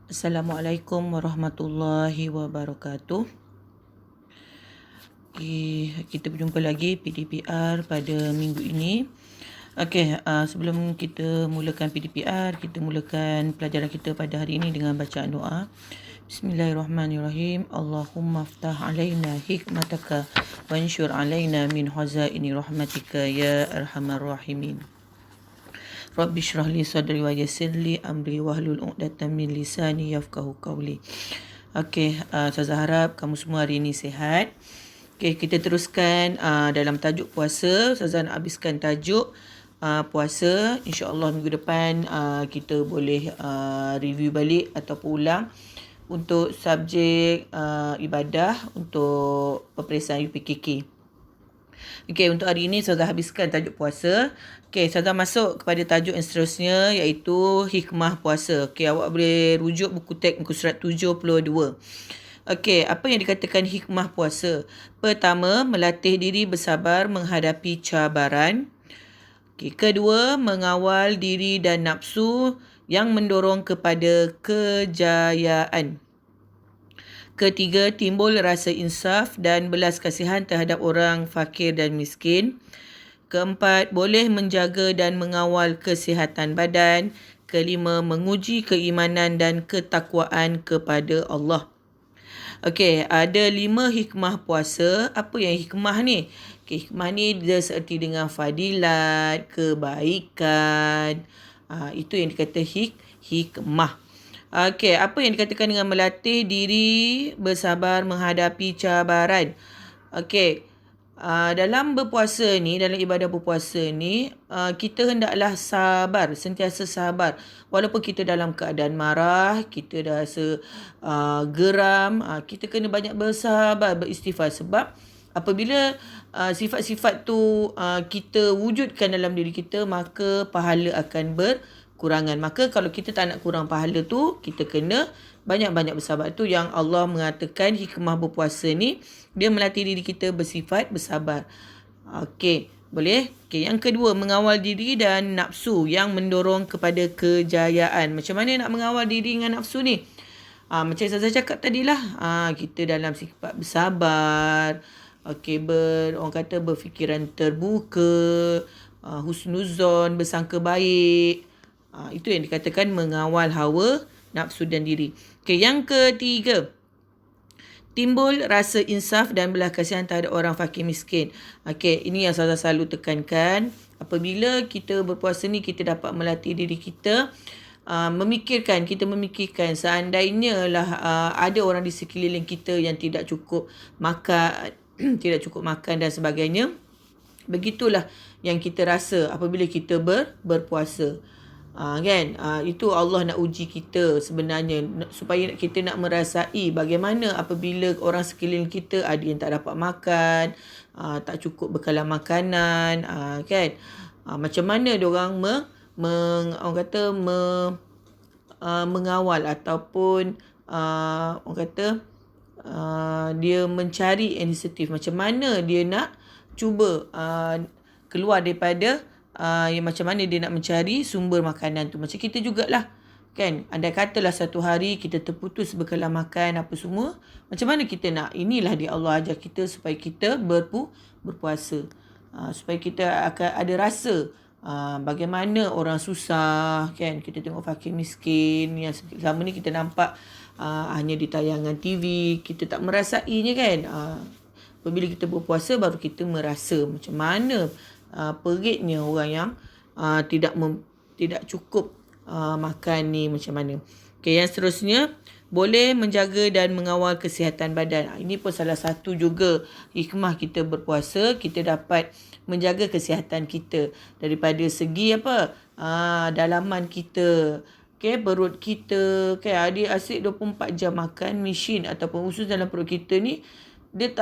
Assalamualaikum warahmatullahi wabarakatuh. Kita berjumpa lagi PDPR pada minggu ini. Sebelum kita mulakan PDPR, kita mulakan pelajaran kita pada hari ini dengan bacaan doa. Bismillahirrahmanirrahim. Allahumma aftah alaina hikmataka wansyur alaina min hazaini rahmatika ya arhamar rahimin. Rabbi syrah li sadri wa yassir li amri wahlul 'uqdatam min lisani yafqahu qawli. Saya harap kamu semua hari ini sihat. Kita teruskan dalam tajuk puasa. Saya nak habiskan tajuk puasa. InsyaAllah minggu depan kita boleh review balik ataupun ulang untuk subjek ibadah untuk peperiksaan UPKK. Untuk hari ini saya dah habiskan tajuk puasa. Saya dah masuk kepada tajuk yang seterusnya, iaitu hikmah puasa. Awak boleh rujuk buku teks muka surat 72. Apa yang dikatakan hikmah puasa? Pertama, melatih diri bersabar menghadapi cabaran. Kedua, mengawal diri dan nafsu yang mendorong kepada kejayaan. Ketiga, timbul rasa insaf dan belas kasihan terhadap orang fakir dan miskin. Keempat, boleh menjaga dan mengawal kesihatan badan. Kelima, menguji keimanan dan ketakwaan kepada Allah. Ada 5 hikmah puasa. Apa yang hikmah ni? Hikmah ni dia seerti dengan fadilat, kebaikan. Itu yang dikata hikmah. Apa yang dikatakan dengan melatih diri bersabar menghadapi cabaran? Dalam berpuasa ni, dalam ibadah berpuasa ni, kita hendaklah sabar, sentiasa sabar. Walaupun kita dalam keadaan marah, kita dah rasa geram, kita kena banyak bersabar, beristighfar. Sebab apabila sifat-sifat tu kita wujudkan dalam diri kita, maka pahala akan berkurangan. Maka kalau kita tak nak kurang pahala tu, kita kena banyak-banyak bersabar. Tu yang Allah mengatakan hikmah berpuasa ni, dia melatih diri kita bersifat bersabar. Boleh? Yang kedua, mengawal diri dan nafsu yang mendorong kepada kejayaan. Macam mana nak mengawal diri dengan nafsu ni? Macam saya cakap tadilah, kita dalam sifat bersabar, orang kata berfikiran terbuka, husnuzon, bersangka baik. Itu yang dikatakan mengawal hawa, nafsu dan diri. Yang ketiga, timbul rasa insaf dan belas kasihan terhadap orang fakir miskin. Ini yang saya selalu tekankan. Apabila kita berpuasa ni, kita dapat melatih diri kita memikirkan seandainya lah ada orang di sekeliling kita yang tidak cukup makan, tidak cukup makan dan sebagainya. Begitulah yang kita rasa apabila kita berpuasa. Itu Allah nak uji kita sebenarnya, supaya kita nak merasai bagaimana apabila orang sekeliling kita ada yang tak dapat makan, tak cukup bekalan makanan, macam mana diorang mengawal ataupun dia mencari inisiatif, macam mana dia nak cuba keluar daripada macam mana dia nak mencari sumber makanan tu. Macam kita jugalah, andai katalah satu hari kita terputus bekalan makan apa semua, macam mana kita nak? Inilah dia Allah ajar kita supaya kita berpuasa, supaya kita akan ada rasa bagaimana orang susah, kita tengok fakir miskin yang selama ni kita nampak hanya di tayangan TV, kita tak merasainya apabila kita berpuasa baru kita merasa macam mana peritnya orang yang tidak cukup makan ni macam mana. Yang seterusnya, boleh menjaga dan mengawal kesihatan badan. Ini pun salah satu juga hikmah kita berpuasa. Kita dapat menjaga kesihatan kita daripada segi dalaman kita, perut kita, dia asyik 24 jam makan. Mesin ataupun usus dalam perut kita ni, dia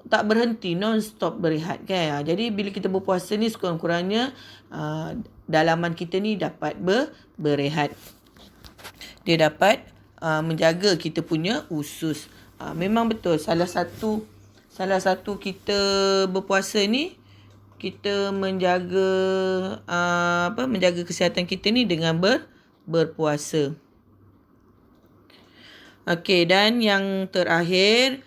tak berhenti, non-stop berehat. Jadi bila kita berpuasa ni, sekurang-kurangnya dalaman kita ni dapat berehat. Dia dapat menjaga kita punya usus. Memang betul, salah satu kita berpuasa ni, kita menjaga menjaga kesihatan kita ni dengan berpuasa. Okey, dan yang terakhir,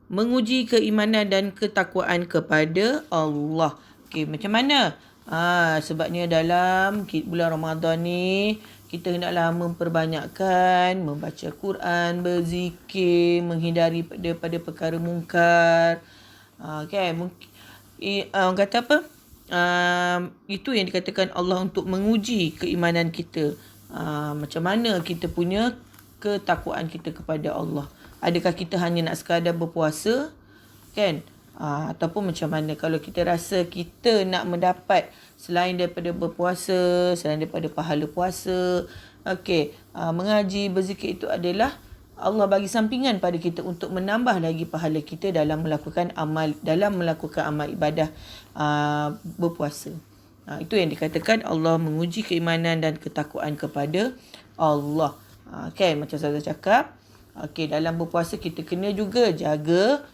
menguji keimanan dan ketakwaan kepada Allah. Okey, macam mana? Sebabnya dalam bulan Ramadan ni, kita hendaklah memperbanyakkan membaca Quran, berzikir, menghindari daripada perkara mungkar. Kan? Orang kata apa? Itu yang dikatakan Allah untuk menguji keimanan kita. Macam mana kita punya ketakwaan kita kepada Allah. Adakah kita hanya nak sekadar berpuasa? Kan? Ataupun macam mana kalau kita rasa kita nak mendapat selain daripada berpuasa, selain daripada pahala puasa, mengaji, berzikir itu adalah Allah bagi sampingan pada kita untuk menambah lagi pahala kita dalam melakukan amal ibadah berpuasa. Itu yang dikatakan Allah menguji keimanan dan ketakwaan kepada Allah. Macam saya cakap, dalam berpuasa kita kena juga jaga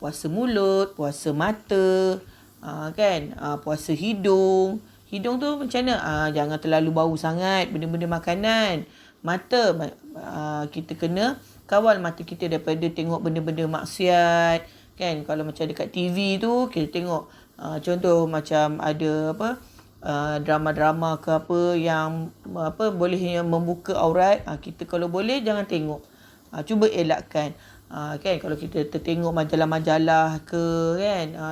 puasa mulut, puasa mata, puasa hidung. Hidung tu macam mana? Jangan terlalu bau sangat benda-benda makanan. Mata, kita kena kawal mata kita daripada tengok benda-benda maksiat. Kan? Kalau macam dekat TV tu, kita tengok contoh macam ada drama-drama ke apa yang boleh membuka aurat. Kita kalau boleh jangan tengok. Cuba elakkan. Kalau kita tertengok majalah-majalah ke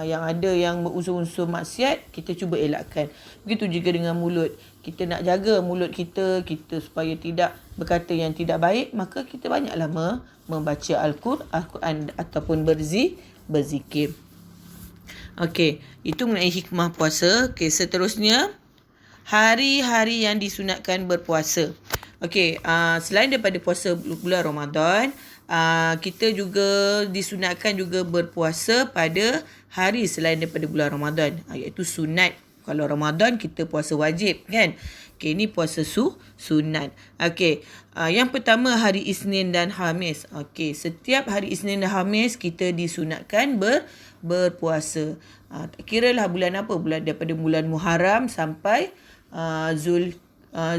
yang ada yang berunsur-unsur maksiat, kita cuba elakkan. Begitu juga dengan mulut. Kita nak jaga mulut kita supaya tidak berkata yang tidak baik, maka kita banyaklah membaca Al-Quran ataupun berzikir. Itu mengenai hikmah puasa. Seterusnya, hari-hari yang disunatkan berpuasa. Selain daripada puasa bulan Ramadan, kita juga disunatkan juga berpuasa pada hari selain daripada bulan Ramadan, iaitu sunat. Kalau Ramadan kita puasa wajib, kan? Ini puasa sunat. Yang pertama hari Isnin dan Khamis. Setiap hari Isnin dan Khamis kita disunatkan berpuasa. Tak kiralah bulan apa, daripada bulan Muharram sampai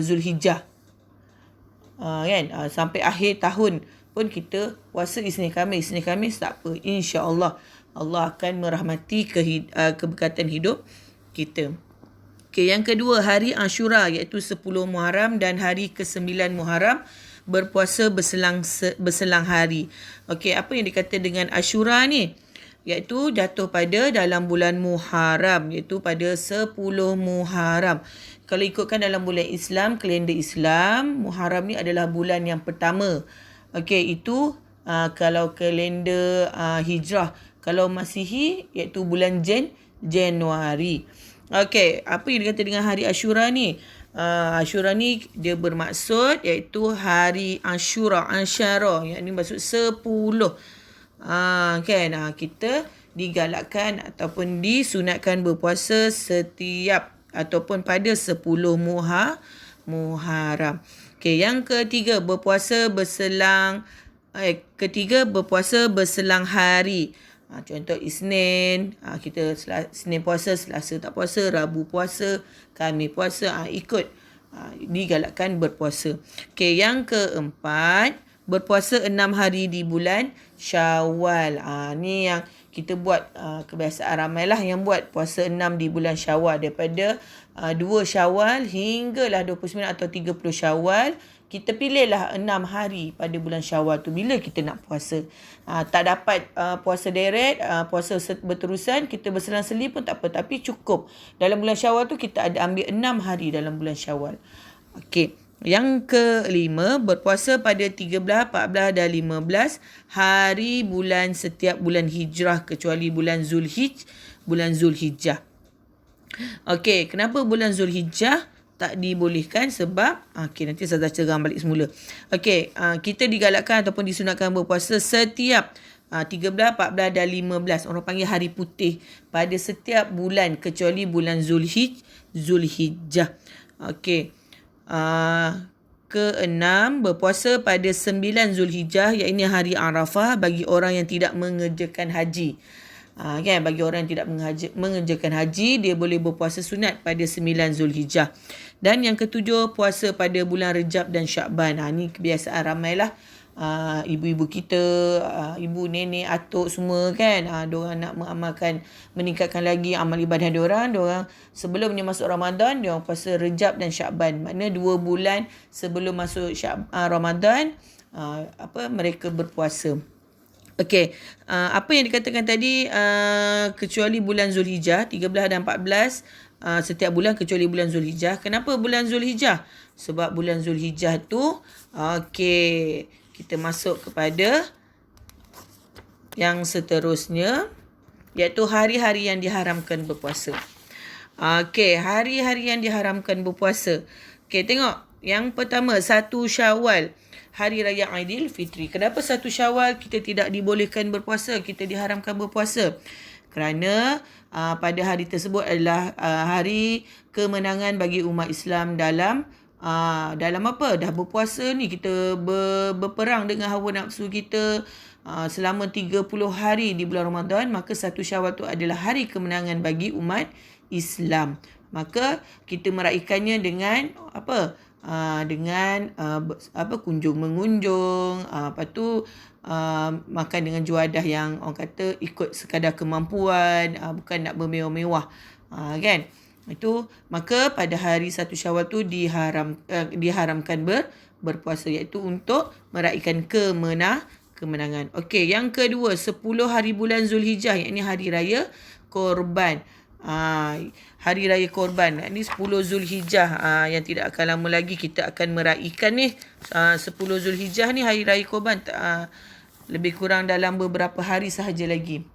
Zulhijjah. Sampai akhir tahun pun kita puasa Isnin Khamis. Isnin Khamis tak apa, insya-Allah Allah akan merahmati keberkatan hidup kita. Yang kedua hari Ashura, iaitu 10 Muharram dan hari ke-9 Muharram, berpuasa berselang hari. Apa yang dikata dengan Ashura ni? Iaitu jatuh pada dalam bulan Muharram, iaitu pada 10 Muharram. Kalau ikutkan dalam bulan Islam, kalender Islam, Muharram ni adalah bulan yang pertama. Itu kalau kalender Hijrah. Kalau Masihi, iaitu bulan Januari. Apa yang dikata dengan hari Ashura ni? Ashura ni dia bermaksud iaitu hari Ashura, yang ni maksud 10. Kita digalakkan ataupun disunatkan berpuasa setiap ataupun pada 10 Muharram. Yang ketiga, berpuasa berselang hari. Contoh Isnin, kita Isnin puasa, Selasa tak puasa, Rabu puasa, Khamis puasa, ikut digalakkan berpuasa. Yang keempat, berpuasa 6 hari di bulan Syawal. Ni yang kita buat kebiasaan, ramailah yang buat puasa 6 di bulan Syawal, daripada 2 Syawal hinggalah 29 atau 30 Syawal. Kita pilihlah 6 hari pada bulan Syawal tu bila kita nak puasa. Tak dapat puasa direct, puasa berterusan, kita berselang-seli pun tak apa. Tapi cukup dalam bulan Syawal tu kita ada ambil 6 hari dalam bulan Syawal. Yang kelima, berpuasa pada 13, 14 dan 15 hari bulan setiap bulan Hijrah kecuali bulan Zulhijjah. Kenapa bulan Zulhijjah tak dibolehkan? Sebab nanti saya cerang balik semula. Kita digalakkan ataupun disunatkan berpuasa setiap 13, 14 dan 15. Orang panggil hari putih pada setiap bulan kecuali bulan Zulhijjah. Keenam, berpuasa pada 9 Zulhijjah, iaitu hari Arafah bagi orang yang tidak mengerjakan haji. Bagi orang yang tidak mengerjakan haji, dia boleh berpuasa sunat pada 9 Zulhijjah. Dan yang ketujuh, puasa pada bulan Rejab dan Syakban. Ni kebiasaan ramailah ibu-ibu kita, ibu, nenek, atuk semua kan. Diorang nak mengamalkan, meningkatkan lagi amal ibadah diorang. Diorang sebelumnya masuk Ramadan, diorang puasa Rejab dan Syakban. Maknanya 2 bulan sebelum masuk Ramadan, mereka berpuasa. Okey, apa yang dikatakan tadi, kecuali bulan Zulhijjah, 13 dan 14, setiap bulan kecuali bulan Zulhijjah. Kenapa bulan Zulhijjah? Sebab bulan Zulhijjah tu, okey, kita masuk kepada yang seterusnya, iaitu hari-hari yang diharamkan berpuasa. Okey, hari-hari yang diharamkan berpuasa. Okey, tengok. Yang pertama, 1 Syawal. Hari Raya Aidilfitri. Kenapa 1 Syawal kita tidak dibolehkan berpuasa? Kita diharamkan berpuasa. Kerana pada hari tersebut adalah hari kemenangan bagi umat Islam dalam apa? Dah berpuasa ni, kita berperang dengan hawa nafsu kita selama 30 hari di bulan Ramadan. Maka 1 Syawal tu adalah hari kemenangan bagi umat Islam. Maka kita meraihkannya dengan apa? Dengan kunjung mengunjung, lepas tu makan dengan juadah yang orang kata ikut sekadar kemampuan, bukan nak bermewah-mewah, kan. Itu maka pada hari 1 Syawal tu diharamkan berpuasa, iaitu untuk meraihkan kemenangan. Okey, yang kedua, 10 hari bulan Zulhijjah, iaitu hari raya Korban. Hari raya Korban ni 10 Zulhijjah, yang tidak akan lama lagi kita akan meraihkan ni. 10 Zulhijjah ni hari raya Korban, lebih kurang dalam beberapa hari sahaja lagi.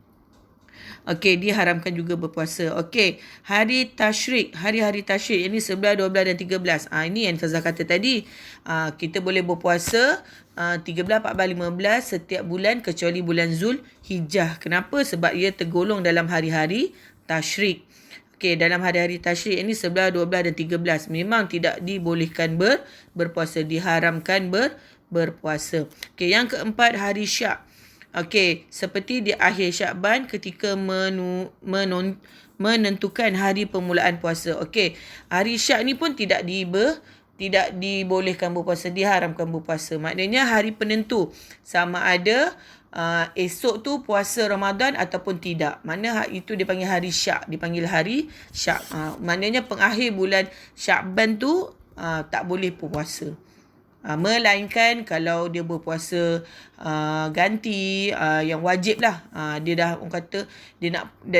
Okey, diharamkan juga berpuasa. Okey, hari Tashrik, hari-hari Tashrik, ini 11, 12 dan 13. Ini yang Tazah kata tadi. Kita boleh berpuasa 13, 14, 15 setiap bulan kecuali bulan Zulhijjah. Kenapa? Sebab ia tergolong dalam hari-hari Tashrik. Okey, dalam hari-hari Tashrik ini 11, 12 dan 13 memang tidak dibolehkan berpuasa, diharamkan berpuasa. Okey, yang keempat, hari Syak. Okey, seperti di akhir Syakban ketika menentukan hari permulaan puasa. Okey, hari Syak ni pun tidak dibolehkan berpuasa, diharamkan berpuasa. Maknanya hari penentu, sama ada esok tu puasa Ramadan ataupun tidak. Mana itu dipanggil hari Syak, dipanggil hari Syak. Maknanya pengakhir bulan Syakban tu tak boleh berpuasa. Melainkan kalau dia berpuasa ganti yang wajib lah. Dia dah, orang kata dia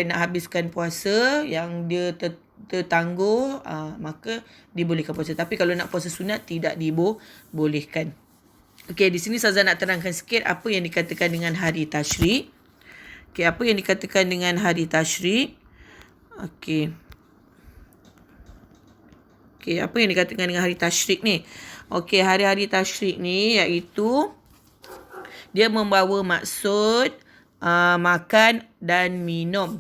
nak habiskan puasa yang dia tertangguh, maka dibolehkan puasa. Tapi kalau nak puasa sunat, tidak dibolehkan. Okey, di sini Ustazah nak terangkan sikit apa yang dikatakan dengan hari Tashrik. Okey, apa yang dikatakan dengan hari Tashrik? Okey, apa yang dikatakan dengan hari Tashrik ni? Okey, hari-hari Tashrik ni iaitu dia membawa maksud makan dan minum.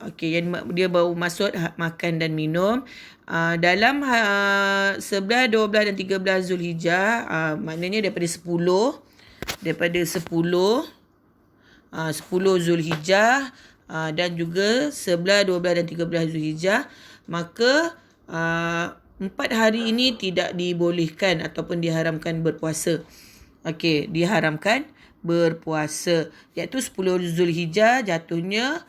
Okey, dia bawa maksud makan dan minum. Dalam 11, 12 dan 13 Zulhijjah, maknanya daripada 10 Zulhijjah dan juga 11, 12 dan 13 Zulhijjah, maka 4 hari ini tidak dibolehkan ataupun diharamkan berpuasa. Okey, diharamkan berpuasa, iaitu 10 Zulhijjah jatuhnya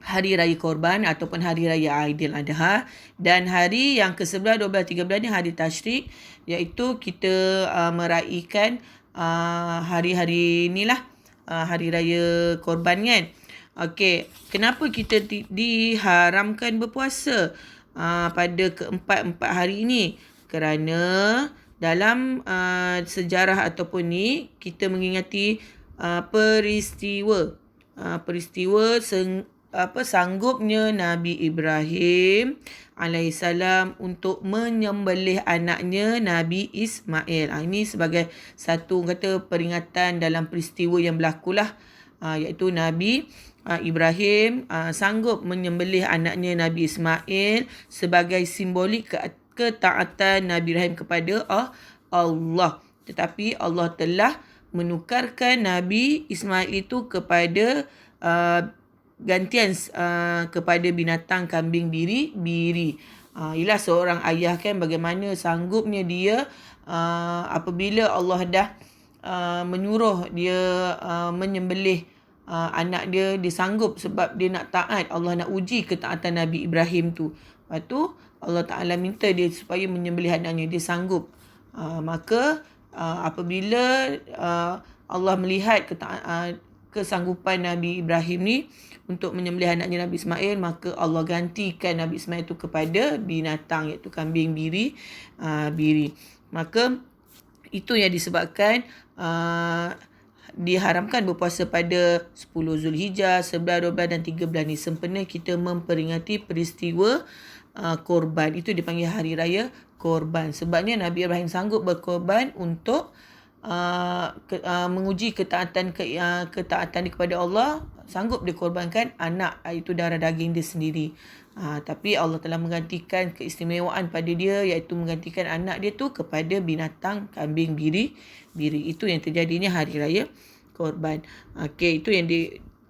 hari raya Korban ataupun hari raya Aidil Adha, dan hari yang ke-11, 12, 13 ni hari Tashrik, iaitu kita meraihkan hari-hari inilah, hari raya Korban kan. Okey, kenapa kita diharamkan berpuasa pada keempat hari ini? Kerana dalam sejarah ataupun ni kita mengingati peristiwa sanggupnya Nabi Ibrahim alaihissalam untuk menyembelih anaknya Nabi Ismail. Ini sebagai satu kata peringatan dalam peristiwa yang berlakulah, iaitu Nabi Ibrahim sanggup menyembelih anaknya Nabi Ismail sebagai simbolik ketaatan Nabi Ibrahim kepada Allah. Tetapi Allah telah menukarkan Nabi Ismail itu kepada gantian kepada binatang kambing biri. Ialah seorang ayah kan, bagaimana sanggupnya dia apabila Allah dah menyuruh dia menyembelih anak dia, dia sanggup sebab dia nak taat. Allah nak uji ketaatan Nabi Ibrahim tu. Lepas tu Allah Ta'ala minta dia supaya menyembelih anaknya, dia sanggup. Maka apabila Allah melihat kesanggupan Nabi Ibrahim ni untuk menyembelih anaknya Nabi Ismail, maka Allah gantikan Nabi Ismail tu kepada binatang, iaitu kambing biri. Maka itu yang disebabkan diharamkan berpuasa pada 10 Zulhijjah, 11, 12 dan 13 ni sempena kita memperingati peristiwa korban. Itu dipanggil hari raya korban. Sebabnya Nabi Ibrahim sanggup berkorban untuk menguji ketaatan dia kepada Allah. Sanggup dikorbankan anak, itu darah daging dia sendiri. Tapi Allah telah menggantikan keistimewaan pada dia, iaitu menggantikan anak dia tu kepada binatang kambing biri. Itu yang terjadinya hari raya korban. Itu yang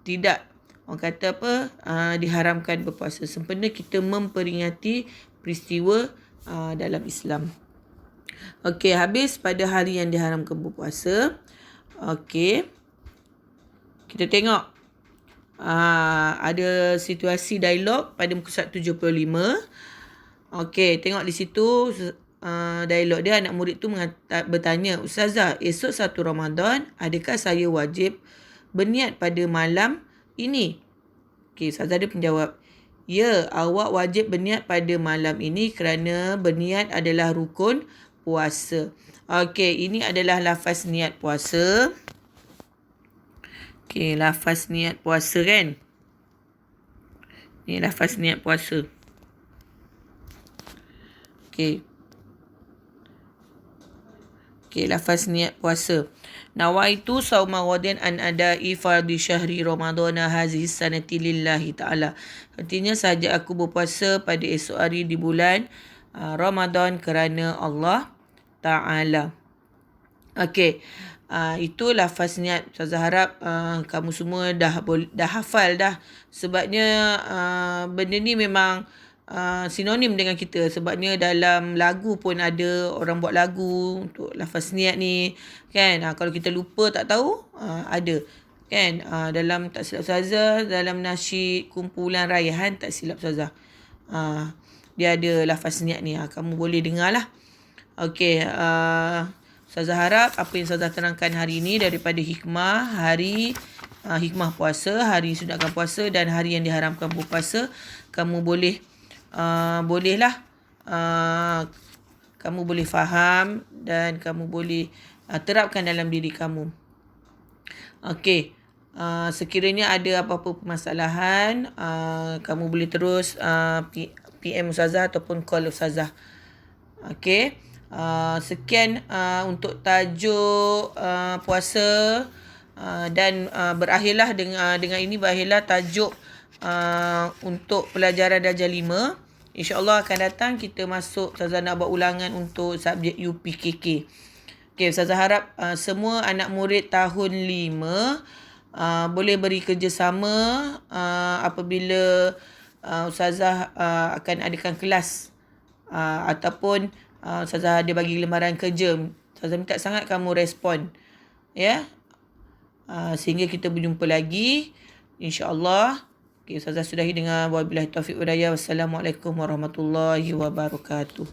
tidak, orang kata apa, diharamkan berpuasa sempena kita memperingati peristiwa dalam Islam. Habis pada hari yang diharamkan berpuasa. Kita tengok ada situasi dialog pada muka surat 75. Tengok di situ dialog dia. Anak murid tu bertanya, Ustazah, esok 1 Ramadan, adakah saya wajib berniat pada malam ini? Ustazah dia menjawab, ya, awak wajib berniat pada malam ini kerana berniat adalah rukun puasa. Ini adalah lafaz niat puasa. Lafaz niat puasa kan. Ni lafaz niat puasa. Lafaz niat puasa. Nawaitu sauma ghadin an adai fardhi syahri ramadhana hazihi sanati lillahi ta'ala. Artinya sahaja aku berpuasa pada esok hari di bulan Ramadan kerana Allah Ta'ala. Itu lafaz niat. Ustazah harap kamu semua dah hafal dah. Sebabnya benda ni memang sinonim dengan kita. Sebabnya dalam lagu pun ada orang buat lagu untuk lafaz niat ni kan. Kalau kita lupa tak tahu, ada kan. Dalam tak silap Ustazah, dalam nasyid kumpulan raihan tak silap Ustazah, dia ada lafaz niat ni. Kamu boleh dengar lah. Ustazah harap apa yang Ustazah terangkan hari ini daripada hikmah hikmah puasa, hari sunatkan puasa dan hari yang diharamkan berpuasa, kamu kamu boleh faham dan kamu boleh terapkan dalam diri kamu. Sekiranya ada apa-apa permasalahan, kamu boleh terus PM Ustazah ataupun call Ustazah. Sekian untuk tajuk puasa, dan berakhirlah dengan ini berakhirlah tajuk untuk pelajaran darjah 5. InsyaAllah akan datang kita masuk, Ustazah nak buat ulangan untuk subjek UPKK. Ustazah harap semua anak murid tahun 5 boleh beri kerjasama apabila Ustazah akan adakan kelas ataupun Ustazah dia bagi lembaran kerja. Ustazah minta sangat kamu respon, ya, sehingga kita berjumpa lagi insya-Allah. Ustazah sudahi dengan wabillahi taufiq wal hidayah. Wassalamualaikum warahmatullahi wabarakatuh.